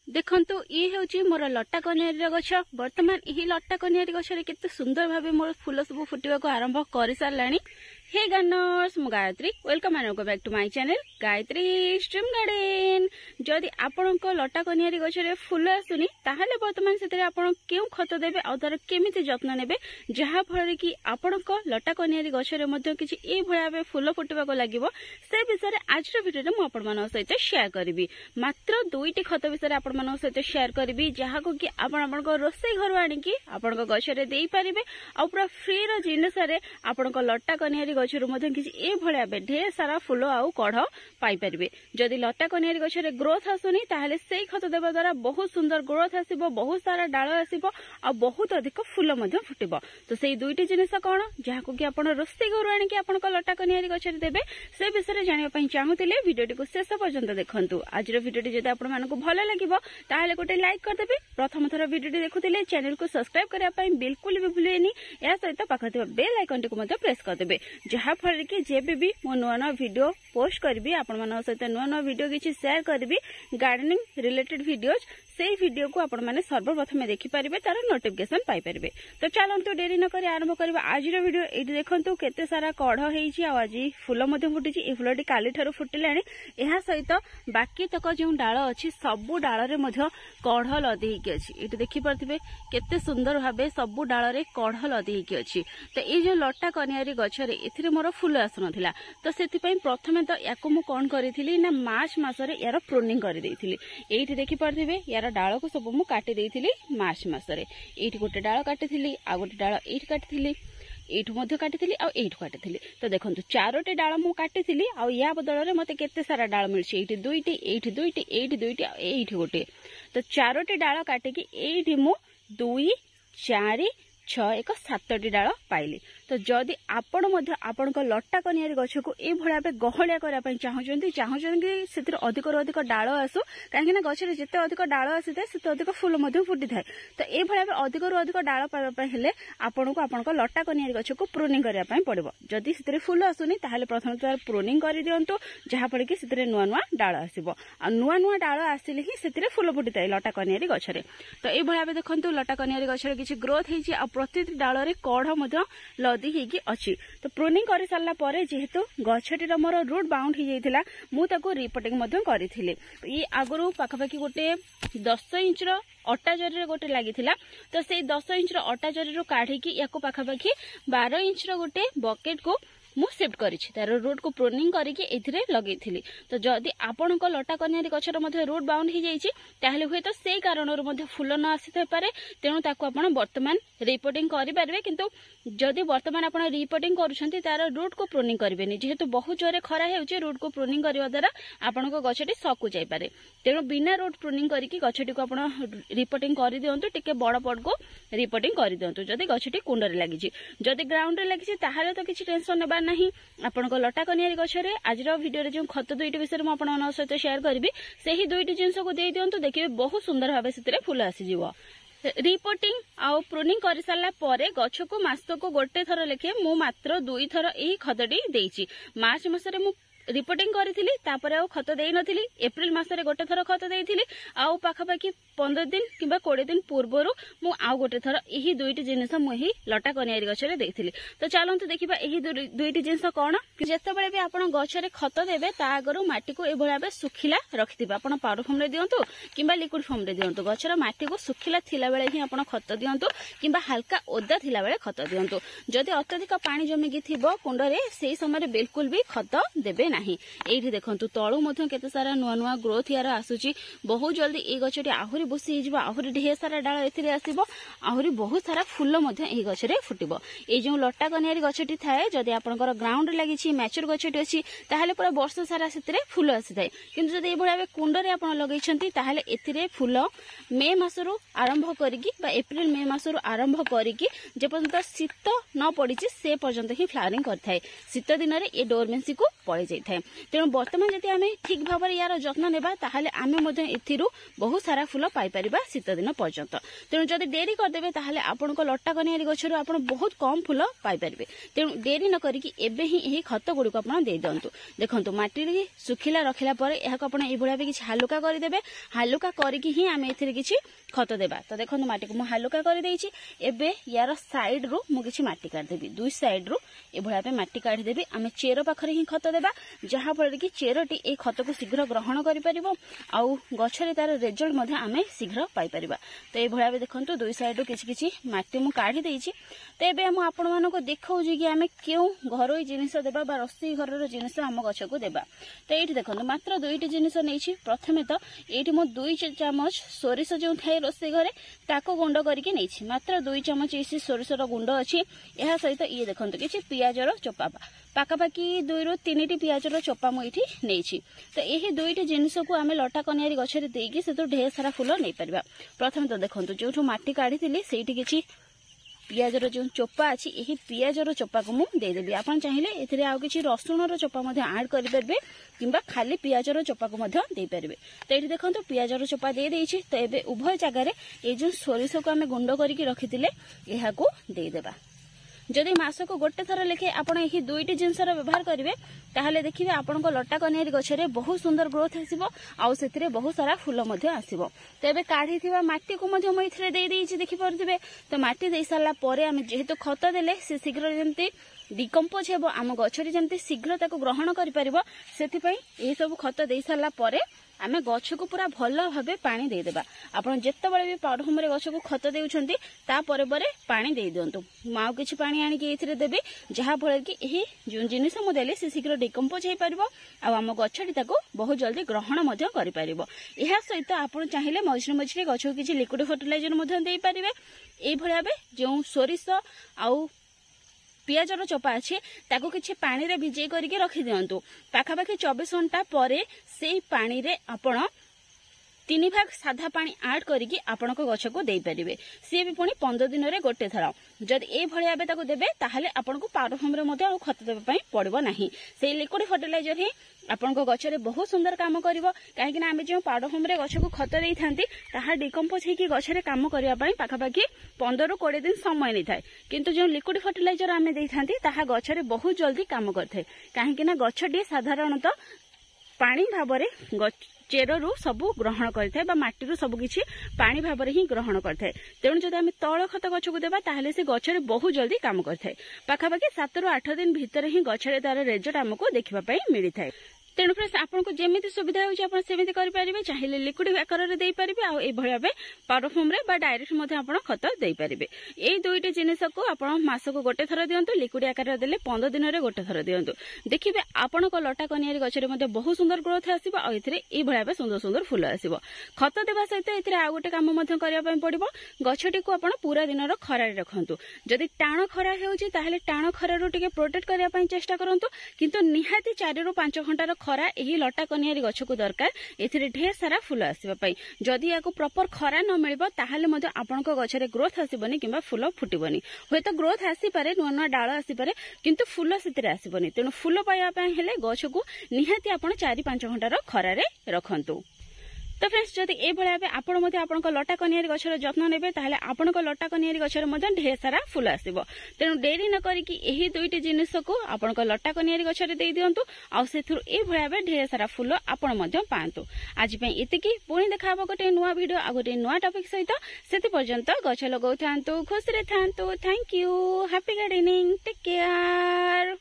देखंतु ये होची मोर लट्टा कनियारी गछ। वर्तमान यही लट्टा कनियारी गछरे केते सुंदर भाबे मोर फूल सब फुटिबा को आरंभ करि सारलानी। हे गार्डनर्स, मु Gayatri, welcome and back to my channel Gayatri stream garden. जदि आपणको लट्टा कनियारी गछरे फूल आसुनी ताहाले वर्तमान सेतरे आपण केउ खत देबे आ तार केमिति जत्न नेबे जहा फळे कि आपणको लट्टा कनियारी गछरे मध्ये किछि ए भयाबे फूल फुटिबा को लागिवो से विषय आज विडियो रे मु आपण मानक सहित शेयर करबी। मात्र दुईटी खत विषय आपण मानक सहित शेयर करबी जहा को कि आपण आपणको रोसई घर आनी कि आपणको गछरे देई परिबे आ पूरा फ्री रो जिनिस रे आपणको लट्टा कनियारी गछरु मध्ये किछि ए भळिया बे ढेर सारा फूल आउ कढ पाई परिबे। जदि लट्टा कनियारी गछरे ग्रोथ आसुनी ताहाले सेई खत देबा द्वारा बहुत सुंदर ग्रोथ आसीबो, बहुत सारा डाळ आसीबो आ बहुत अधिक फूल मध्ये फुटिबो। तो सेई दुईटी जिनिस कोन जहा को कि आपण रोसई घर आनी कि आपणको लट्टा कनियारी गछरे देबे से विषय जानिबा पई चाहुतिले वीडियोटी को शेष पर्यंत देखंतु। आज रो वीडियोटी जदि आपण मानको भलो लागिबो ताहाले गोटे लाइक कर देबे। प्रथम थरा वीडियोटी देखुतिले चैनल को सब्सक्राइब करिया पई बिल्कुल भी भूलेनी। या सहित पाखथिबा बेल आइकन टी को मध्ये प्रेस कर देबे जहा फल कि जेबे भी मो नुआ वीडियो पोस्ट करबी आपण मानक सहित नुआ वीडियो किछि शेयर करबी गार्डनिंग रिलेटेड वीडियोज से वीडियो को आपण माने सर्वप्रथम देखि परिबे तार नोटिफिकेशन पाई परिबे। तो चलंतु देरी न करी आरंभ करबा आज रो वीडियो। एठी देखंतु केते सारा कढ हेइछि आ आज फूल मध्ये फुटिछि। ए फूलटी काली थारु फुटिलाणी। एहा सहित बाकी तक जो डाळ अछि सबु डाळ रे मध्ये कढ लदेइकी अछि। एठी देखि परथिबे केते सुंदर भाबे सबु डाळ रे कढ लदेइकी अछि। तो ए जो लट्टा कनियारी गछरे एथिरे मोर फूल आसुनथिला। तो सेति पई प्रथमे तो याको मु कोन करिथिली ना मार्च मासरे यार प्रूनिंग करि देइथिली। एठी देखि परथिबे यार डाळ को सब मु काटि देइथिली मार्च मासरे। एठी गोटे डाळ काटिथिली आ गोटे डाळ एठी काटिथिली, एठु मध्ये काटिथिली आ एठु काटिथिली। तो देखंतु चारोटी डाळ मु काटिथिली आ या बदल रे मते केते सारा डाळ मिलछि। एठी दुईटी, एठी दुईटी, एठी दुईटी आ एठी गोटे। तो चारोटी डाळ काटि कि एठी मु 2 4 6 1 7टी डाळ पाइली। तो जदि आपण मध्ये आपणको लट्टा कनियारी गछ को ए भळा बे गहळिया करा पई चाहुचंती कि सेतिर अधिक रु अधिक डाळ आसु काहे ना गछरे जते अधिक डाळ आसीते सेते अधिक फूल मध्ये फुटी थाए। तो ए भळा बे अधिक रु अधिक डाळ पाबा पई हेले आपणको आपणको लट्टा कनियारी गछ को प्रूनिंग करिया पई पड़िबो। जदि सेतिर फूल आसुनी ताहाले प्रथम तो प्रूनिंग करि दियंतु जहा पड़े कि सेतिर नुआ नुआ डाळ आसीबो आ नुआ नुआ डाळ आसिले ही सेतिर फूल फुटी थाए लट्टा कनियारी गछरे। तो ए भळा बे देखंतु लट्टा कनियारी गछरे किछि ग्रोथ हेछि आ प्रति डाळ रे कढ मध्ये लदी हेकी अछि। तो प्रूनिंग करि सारला परे जेहेतु गछटी रो मोर रूट बाउंड ही जाइथिला मु ताको रिपोर्टिंग मध्ये करिथिले। ई आगरु पाखापाखि गोटे 10 इंच रो अट्टा जरी रे गोटे लागिथिला। तो सेई 10 इंच रो अट्टा जरी रो काढी कि याको पाखापाखि 12 इंच रो गोटे बकेट को मु शिफ्ट करिछि तार रूट को प्रूनिंग करिके एथिरे लगेइथिली। तो जदि आपणको लट्टा कनियारी गछर मध्ये रूट बाउंड ही जाइछि ताहले होय तो सेई कारणर मध्ये फूल न आसीथे पारे। तेणु ताको आपण वर्तमान रिपोर्टिंग करि पारबे। किंतु जदि वर्तमान आपण रिपोर्टिंग करूछंती तार रूट को प्रूनिंग करबेनी जेहेतु बहुत जोरे खरा हेउछि रूट को प्रूनिंग करबा द्वारा आपणको गछटी सकु जाय पारे। तेणु बिना रूट प्रूनिंग करिकि गछटी को आपण रिपोर्टिंग करि दियंतु टिके बड़ पड को रिपोर्टिंग करि दियंतु जदि गछटी कुंडरे लागिछि। जदि ग्राउंड रे लागिछि ताहाले तो किछि टेंशन नेबा नहीं। आपणको लट्टा कनियारी गछरे आज रो वीडियो रे जो खत दुईटी विषय म आपण मन सहित शेयर करबी सेही दुईटी जिंस को देई दियंतु देखिबे बहुत सुंदर भाबे सेतिरे फूल आसी जिवो। रिपोर्टिंग आउ प्रूनिंग करि सारला परे गछ को मासको गोटे थर लेखे मु मात्र 2 थर एही खतटी देइछि। मार्च मासरे मु रिपोर्टिंग करिथिली तापर आ खत देई नथिली। एप्रिल मासरे गोटे थर खत देइथिली आउ पाखापाखि 15 दिन किबा 20 दिन पूर्वरु मु आउ गोटे थर एही दुईटी जिनिस मु एही लट्टा कनियारी गछरे देइथिली। तो चलंतु देखिबा एही दुईटी जिनिस कोन जेते बेले भी आपण गछरे खत देबे ता आगरु माटी को ए भळा बे सुखिला रखिदिबा। आपण पाउडर फॉर्म रे दियंतु किबा लिक्विड फॉर्म रे दियंतु। गछर माटी को सुखिला थिला बेले ही आपण खत दियंतु किबा हल्का ओदा थिला बेले खत दियंतु। जदि अत्यधिक पानी जमिगी थिबो कुंड रे सेही समय रे बिल्कुल भी खत देबे नाही। एठी देखंतु तळु मध्ये केते सारा नुआ नुआ ग्रोथ यार आसुची। बहुत जल्दी ए गछटी आहुरी बसी हिजबो, आहुरी ढेर सारा डाळ एथिरे आसीबो, आहुरी बहुत सारा फूल मध्ये ए गछरे फुटिबो। ए जो लट्टा कनियारी गछटी थाए जदि आपनकर ग्राउंड रे लागिछि मैच्योर गछटी अछि ताहाले पूरा वर्ष सारा सेतिरे फूल आसीथाय। किंतु जदि ए भळा कुंड रे आपण लगैछंती ताहाले एथिरे फूल मे मासरु आरंभ करिकि बा एप्रिल मे मासरु आरंभ करिकि जे पर्यंत शीत न पडिछि से पर्यंत ही फ्लावरिंग करथाय। शीत दिन रे ए डोरमेंसी को पळै जाय था। तेणु बर्तमान जदि आम ठीक भाव में यार जत्न नेबा ताहले आमे बहुत सारा फूल पाइपर शीत दिन पर्यंत। तेणु जदि डेरी करदे ताहले आपनको लट्टा कनियारी गछरु आपण बहुत कम फूल पाइपर। तेणु डेरी न करिकी एबे ही एही खत गुड़िक आप दे दिंतु। देखंतु माटी सुखिला रखिला परे एहाक आपण एई भलिया किछि हालुका कर देबे। हालुका करिकी ही आमे एथिरे किछि खत देबा। तो देखंतु माटी को मु हालुका कर देइछि। एबे यार साइड रु मु किछि माटी काट देबी। दुई साइड रु ए भलिया पे माटी काट देबी। आमे चेरो पाखरे ही खत देबा जहा फल कि चेरोटी ए खत को शीघ्र ग्रहण करि परिबो आउ गछरे तार रिजल्ट मध्ये आमे शीघ्र पाई परिबा। तो ए भलिया देखंतु दुई साइड रु किछि किछि माटी मु काढी देइछि। तो एबे मु आपण मानको देखाउछि कि आमे केउ घरोई जिनिस देबा बा रस्सी घरर जिनिस आम गछ को देबा। तो एठी देखंतु मात्र दुईटी जिनिस नेछि। प्रथमे तो एठी मु 2 चमच सोरिष जो थाए रोसे घरे ताको गुंड करके नेछि। मात्र 2 चमच इसी सोरिषर गुंड अछि। एहा सहित ये देखंतु किछि पियाजर चोपा पाखापाखि 2 रु 3 टी पियाजर चोपा मु एठी नेछि। तो एही दुईटी जिनिस को आमे लटा कनियारी गछरे देकी सेतु ढेर सारा फूल नै परिबा। प्रथमे तो देखंतु जोठु माटी काढिथिली सेठी किछि पियाजर जो चोपा अच्छी यही पियाजर चोपा को मुझे देदेवी। आप चाहिए एथिरे आउ किछि रसुणर चोपा ऐड करेंगे किंबा खाली पियाजर चोपा को दे पारे। तो ये देखो पियाजर चोपा दे देइछि। तो ये उभय जगार ये जो सोरिष को आम गुंड करके रखिथिले यहा को देदेबा। जदि मासक गोटे थर लेखे आपण यही दुईटी जिनसर व्यवहार करेंगे ताहले देखिए आपनको लटा कनियारी गछरे बहुत सुंदर ग्रोथ आसीबो आउ सेतिरे बहुत सारा फूल मध्ये आसीबो। तो एबे काढीथिबा माटी को मध्ये म इथरे देई देइछि देखि परथिबे। तो माटी देई साला परे आमे जेहेतु खत देले से शीघ्र जेंति डिकम्पोज हेबो आम गछरे जेंति शीघ्र ताको ग्रहण करि परिबो सेति पई एही सब खत देई साला परे आमे गछ को पूरा भल भाबे पानी दे देबा। आपण जेते बळे भी पाउडर रे गछ को खत देउछंती ता परे परे पानी दे दियंतु। माउ किछि पानी आनी के इथरे देबे जहा फळे कि एही जो जिनिस मु देले से शीघ्र डिकम्पोज हे परिबो आ आम गछटी ताको बहुत जल्दी ग्रहण मध्ये करि परिबो। एहा सहित आपण चाहिले मझिरे मझिरे गछ को किछि लिक्विड फर्टिलाइजर मध्ये देई परिबे। एई भळे भाबे जो सोरिष आउ पियाजर चोपा अच्छे ताको किछि पानी रे भिजे करके रखि दियंतु। पाखापाखि 24 घंटा परे से पानी रे आपण 3 भाग साधा पानी ऐड करके आपण को गछ को दे परिबे। सी भी पुणी 15 दिन रे गोटे थरा जदि ए भलिया बे ताको देबे ताहले आपण को पाउडर फॉर्म रे मध्ये आ खत देबे पई पड़िबो नाही। से लिक्विड फर्टिलाइजर ही आपण को गछरे बहुत सुंदर काम करिवो। काहे कि ना आमे जो पाउडर फॉर्म रे गछ को खत देई थांती ताहा डिकम्पोज हे कि गछरे काम करिया पई पाखापाखि 15 रु 20 दिन समय नै थाए। किंतु जो लिक्विड फर्टिलाइजर आमे देई थांती ताहा गछरे बहुत जल्दी काम करथाय। काहे कि ना गछटी साधारणतः पानी भाबरे चेरु सबू ग्रहण करथाय बा माटी रु सबु किछि पानी भाबरे ही ग्रहण करथाय। तेणु जदि आमे तळ खत गछ को देबा ताहले से गछरे बहुत जल्दी काम करथाय। पाखापाखि 7 रु 8 दिन भितर ही गछरे तार रिजल्ट हमको देखिबा पई मिलि थाय। तेणु फ्रेंड्स आपको जेमिति सुविधा होछि आपण सेमिति करि परिबे। चाहिले लिक्विड आकार रे देई परिबे आ ए भलिया बे पाउडर फॉर्म रे बा डायरेक्ट मध्ये आपण खत देई परिबे। एई दुईटी जिनिस को आपण मासको गोटे थर दियंतु। लिक्विड आकार रे देले 15 दिन रे गोटे थर दियंतु। देखिबे आपण को लटा कनियारी गछरे मध्ये बहुत सुंदर ग्रोथ आसीबो आ एथिरे ए भलिया बे सुंदर सुंदर फूल आसीबो। खत देबा सहित एथिरे आ गोटे काम मध्ये करिया पई पड़िबो। गछटी को आपण पूरा दिन रो खरा रे रखंतु। जदि टाण खरा हेउची ताहले टाण खरा रो टिके प्रोटेक्ट करिया पई चेष्टा करंतु। किंतु निहाती 4 रु 5 घंटा रो खरा एही लटा कनियारी गछ को दरकार। एथिरे ढेर सारा फूल आसीबा पई जदि याको प्रॉपर खरा न मिलबो ताहले मध्ये आपनको गछरे ग्रोथ आसीबनी किंबा फूल फुटिबनी। होय तो ग्रोथ आसी पारे नुवा नुवा डाळ आसी पारे किंतु फूल सेतिरे आसीबनी। तेनु फूल पाइबा पई हेले गछ को निहाती आपण 4-5 घंटा रो खरा रे रखंतु। तो फ्रेंड्स जदि ए भलिया आपण मध्ये आपनको लटा कनियारी गछर जत्न नेबे ताहले आपनको लटा कनियारी गछर मध्ये ढेर सारा फूल आसीबो। तेनु डेरी न करी कि एही दुईटी जिनिस को आपनको लटा कनियारी गछर देई दियंतु आ सेथुर ए भलिया ढेर सारा फूल आपण मध्ये पांतु। आज पई एतिकी पुणी देखाबो गोटे नुवा वीडियो आ गोटे नुवा टॉपिक सहित। सेति पर्यंत गछ लगाउ थांतु खुश रे थांतु। Thank you. Happy gardening. Take care.